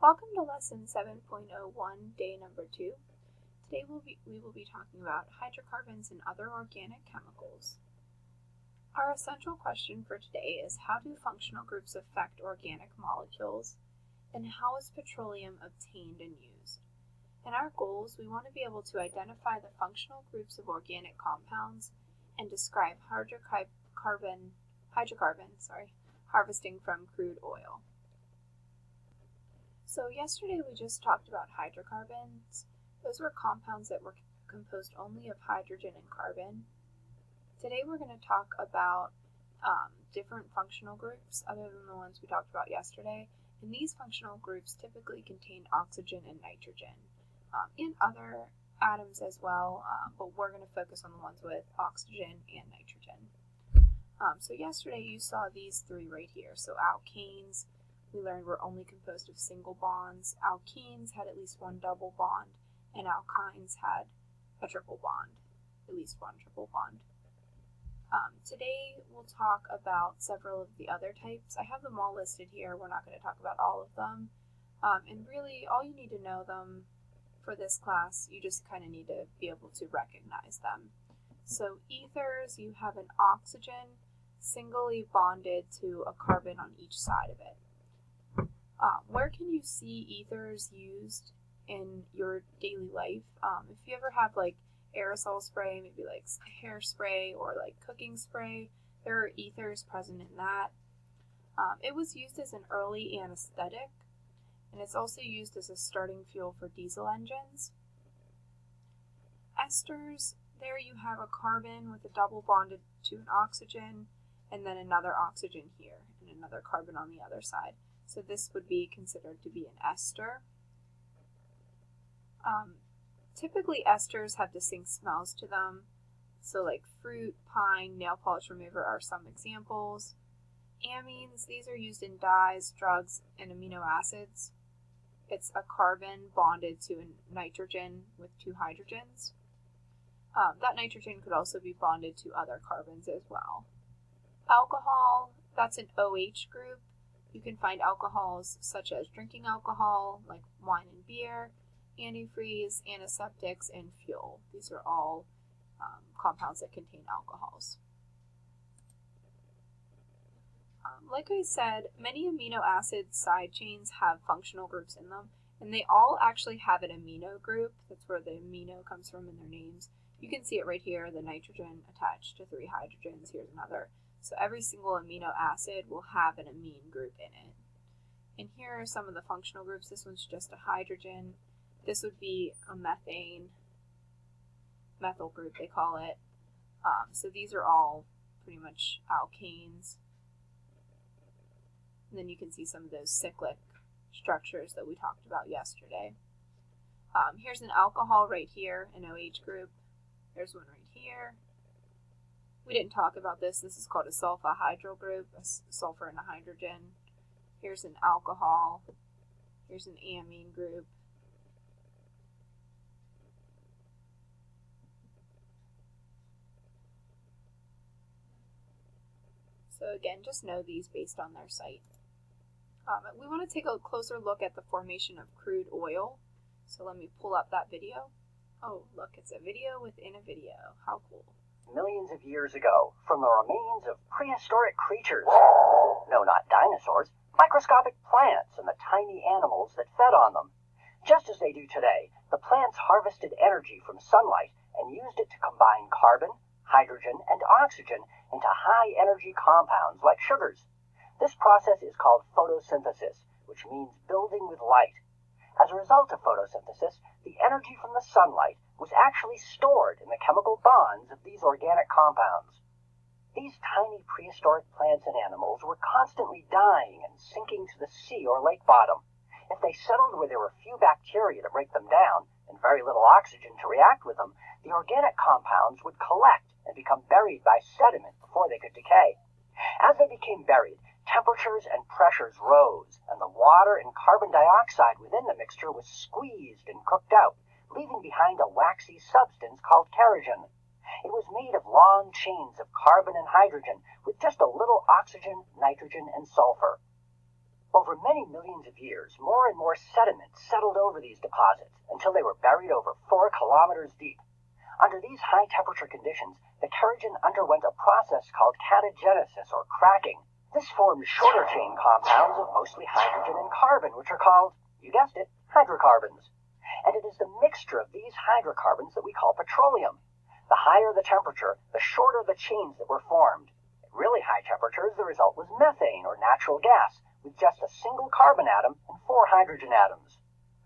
Welcome to lesson 7.01, day number 2. Today we will be talking about hydrocarbons and other organic chemicals. Our essential question for today is, how do functional groups affect organic molecules, and how is petroleum obtained and used? In our goals, we want to be able to identify the functional groups of organic compounds and describe hydrocarbon harvesting from crude oil. So yesterday we just talked about hydrocarbons. Those were compounds that were composed only of hydrogen and carbon. Today we're going to talk about different functional groups other than the ones we talked about yesterday. And these functional groups typically contain oxygen and nitrogen, and other atoms as well, but we're going to focus on the ones with oxygen and nitrogen. So yesterday you saw these three right here. So alkanes, we learned were only composed of single bonds. Alkenes had at least one double bond, and alkynes had a triple bond, at least one triple bond. Today we'll talk about several of the other types. I have them all listed here. We're not going to talk about all of them. And really all you need to know them for this class, you just kind of need to be able to recognize them. So ethers, you have an oxygen singly bonded to a carbon on each side of it. Where can you see ethers used in your daily life? If you ever have like aerosol spray, maybe like hairspray or like cooking spray, there are ethers present in that. It was used as an early anesthetic, and it's also used as a starting fuel for diesel engines. Esters, there you have a carbon with a double bonded to an oxygen, and then another oxygen here, and another carbon on the other side. So this would be considered to be an ester. Typically esters have distinct smells to them. So like fruit, pine, nail polish remover are some examples. Amines, these are used in dyes, drugs, and amino acids. It's a carbon bonded to a nitrogen with two hydrogens. That nitrogen could also be bonded to other carbons as well. Alcohol, that's an OH group. You can find alcohols such as drinking alcohol, like wine and beer, antifreeze, antiseptics, and fuel. These are all compounds that contain alcohols. Like I said, many amino acid side chains have functional groups in them, and they all actually have an amino group. That's where the amino comes from in their names. You can see it right here, the nitrogen attached to 3 hydrogens. Here's another. So every single amino acid will have an amine group in it. And here are some of the functional groups. This one's just a hydrogen. This would be a methane, methyl group they call it. So these are all pretty much alkanes. And then you can see some of those cyclic structures that we talked about yesterday. Here's an alcohol right here, an OH group. There's one right here. We didn't talk about this. This is called a sulfahydryl group, a sulfur and a hydrogen. Here's an alcohol. Here's an amine group. So again, just know these based on their site. We want to take a closer look at the formation of crude oil. So let me pull up that video. Oh, look, it's a video within a video. How cool. Millions of years ago, from the remains of prehistoric creatures, no, not dinosaurs, microscopic plants and the tiny animals that fed on them. Just as they do today, the plants harvested energy from sunlight and used it to combine carbon, hydrogen, and oxygen into high-energy compounds like sugars. This process is called photosynthesis, which means building with light. As a result of photosynthesis, the energy from the sunlight was actually stored in the chemical bonds of these organic compounds. These tiny prehistoric plants and animals were constantly dying and sinking to the sea or lake bottom. If they settled where there were few bacteria to break them down and very little oxygen to react with them, the organic compounds would collect and become buried by sediment before they could decay. As they became buried, temperatures and pressures rose, and the water and carbon dioxide within the mixture was squeezed and cooked out, leaving behind a waxy substance called kerogen. It was made of long chains of carbon and hydrogen with just a little oxygen, nitrogen, and sulfur. Over many millions of years, more and more sediment settled over these deposits until they were buried over 4 kilometers deep. Under these high-temperature conditions, the kerogen underwent a process called catagenesis, or cracking. This formed shorter-chain compounds of mostly hydrogen and carbon, which are called, you guessed it, hydrocarbons. And it is the mixture of these hydrocarbons that we call petroleum. The higher the temperature, the shorter the chains that were formed. At really high temperatures, the result was methane, or natural gas, with just a single carbon atom and 4 hydrogen atoms.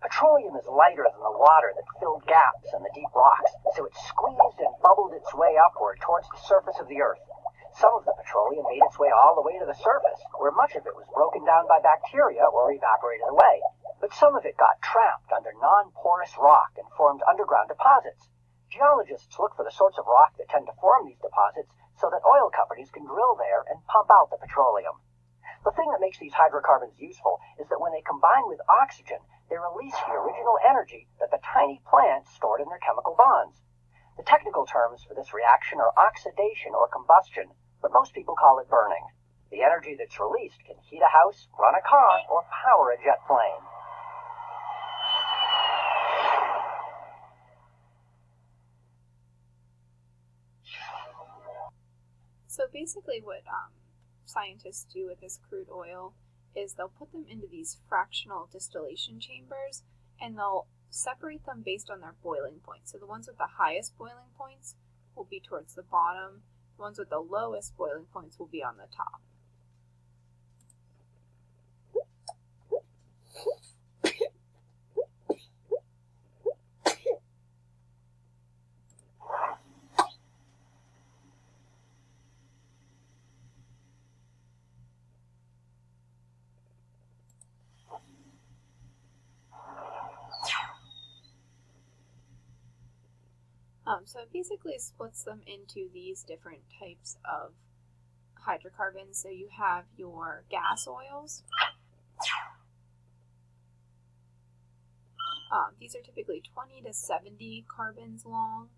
Petroleum is lighter than the water that filled gaps in the deep rocks, so it squeezed and bubbled its way upward towards the surface of the Earth. Some of the petroleum made its way all the way to the surface, where much of it was broken down by bacteria or evaporated away. But some of it got trapped under non-porous rock and formed underground deposits. Geologists look for the sorts of rock that tend to form these deposits so that oil companies can drill there and pump out the petroleum. The thing that makes these hydrocarbons useful is that when they combine with oxygen, they release the original energy that the tiny plants stored in their chemical bonds. The technical terms for this reaction are oxidation or combustion, but most people call it burning. The energy that's released can heat a house, run a car, or power a jet plane. So basically what scientists do with this crude oil is they'll put them into these fractional distillation chambers, and they'll separate them based on their boiling point. So the ones with the highest boiling points will be towards the bottom. The ones with the lowest boiling points will be on the top. So it basically splits them into these different types of hydrocarbons. So you have your gas oils. These are typically 20 to 70 carbons long.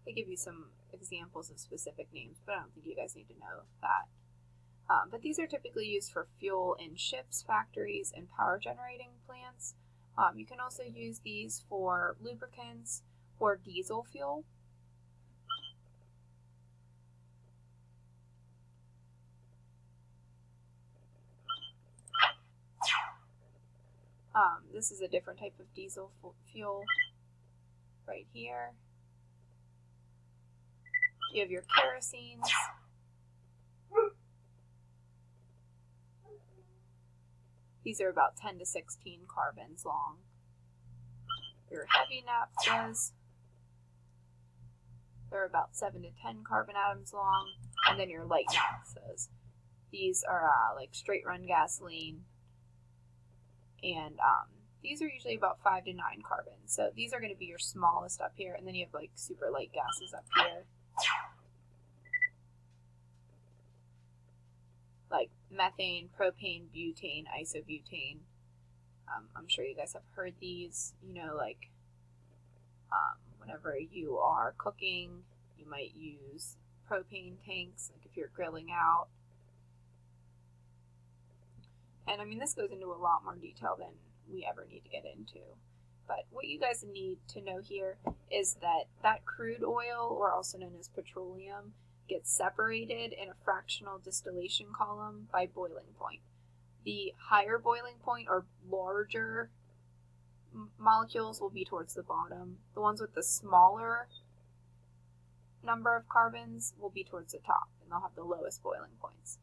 They give you some examples of specific names, but I don't think you guys need to know that. But these are typically used for fuel in ships, factories, and power generating plants. You can also use these for lubricants or diesel fuel. This is a different type of diesel fuel right here. You have your kerosenes. These are about 10 to 16 carbons long. Your heavy naphthas, they're about 7 to 10 carbon atoms long. And then your light naphthas. These are like straight run gasoline. And these are usually about 5 to 9 carbons. So these are going to be your smallest up here. And then you have like super light gases up here. Like methane, propane, butane, isobutane. I'm sure you guys have heard these, like whenever you are cooking, you might use propane tanks, like if you're grilling out. And I mean, this goes into a lot more detail than we ever need to get into. But what you guys need to know here is that crude oil, or also known as petroleum, gets separated in a fractional distillation column by boiling point. The higher boiling point, or larger molecules, will be towards the bottom. The ones with the smaller number of carbons will be towards the top, and they'll have the lowest boiling points.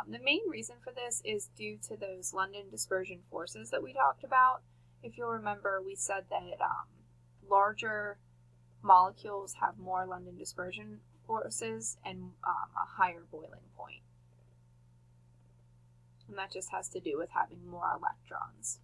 The main reason for this is due to those London dispersion forces that we talked about. If you'll remember, we said that larger molecules have more London dispersion forces and a higher boiling point. And that just has to do with having more electrons.